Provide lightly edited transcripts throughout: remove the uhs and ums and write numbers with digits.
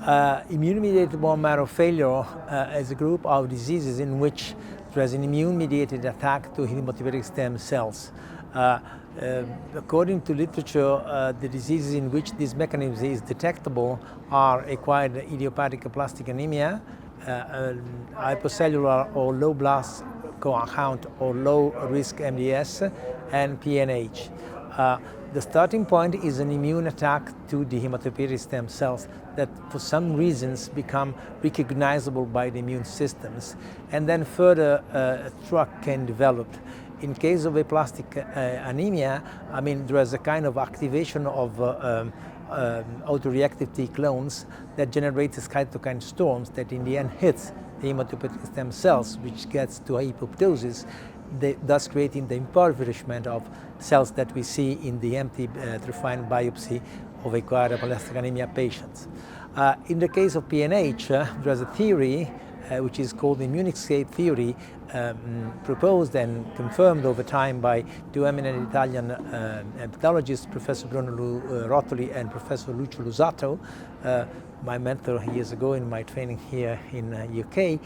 Immune-mediated bone marrow failure is a group of diseases in which there is an immune-mediated attack to hematopoietic stem cells. According to literature, the diseases in which this mechanism is detectable are acquired idiopathic aplastic anemia, hypocellular or low blast count or low risk MDS, and PNH. The starting point is an immune attack to the hematopoietic stem cells that for some reasons become recognizable by the immune systems, and then further track can develop. In case of aplastic anemia, there is a kind of activation of autoreactive T clones that generates cytokine storms that in the end hits the hematopoietic stem cells, which gets to apoptosis, thus creating the impoverishment of cells that we see in the empty trophine biopsy of acquired aplastic anemia patients. In the case of PNH, there is a theory which is called the immune escape theory, proposed and confirmed over time by two eminent Italian pathologists, Professor Bruno Rottoli and Professor Lucio Lusato, my mentor years ago in my training here in UK,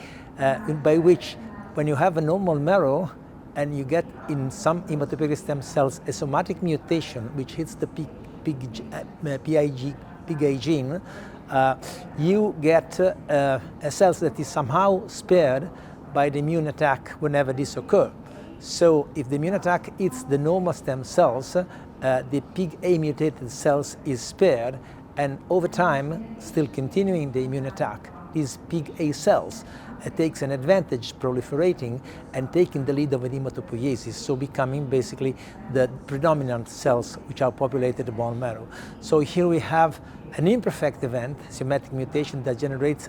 by which when you have a normal marrow and you get in some hematopoietic stem cells a somatic mutation which hits the PIGA gene, you get a cell that is somehow spared by the immune attack whenever this occurs. So if the immune attack hits the normal stem cells, the PIGA mutated cells is spared, and over time, still continuing the immune attack, these PIGA cells takes an advantage proliferating and taking the lead of a hematopoiesis, so becoming basically the predominant cells which are populated the bone marrow. So here we have an imperfect event, somatic mutation that generates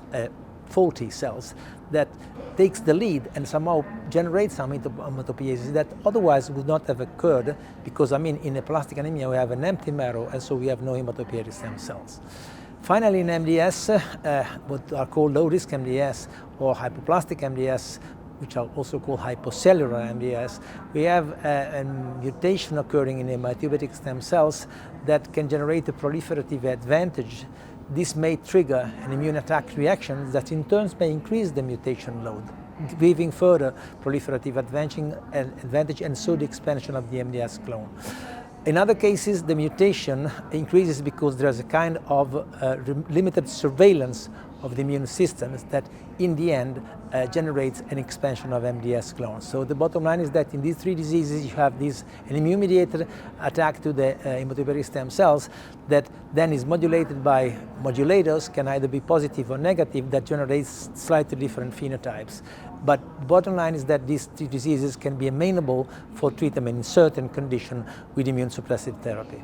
faulty cells that takes the lead and somehow generates some hematopoiesis that otherwise would not have occurred, because in aplastic anemia we have an empty marrow and so we have no hematopoietic stem cells. Finally, in MDS, what are called low-risk MDS or hypoplastic MDS, which are also called hypocellular MDS, we have a mutation occurring in hematopoietic stem cells that can generate a proliferative advantage. This may trigger an immune attack reaction that in turn may increase the mutation load, giving further proliferative advantage and so the expansion of the MDS clone. In other cases, the mutation increases because there is a kind of limited surveillance of the immune systems that in the end generates an expansion of MDS clones. So the bottom line is that in these three diseases you have an immune-mediated attack to the hematopoietic stem cells that then is modulated by modulators, can either be positive or negative, that generates slightly different phenotypes. But the bottom line is that these three diseases can be amenable for treatment in certain conditions with immune suppressive therapy.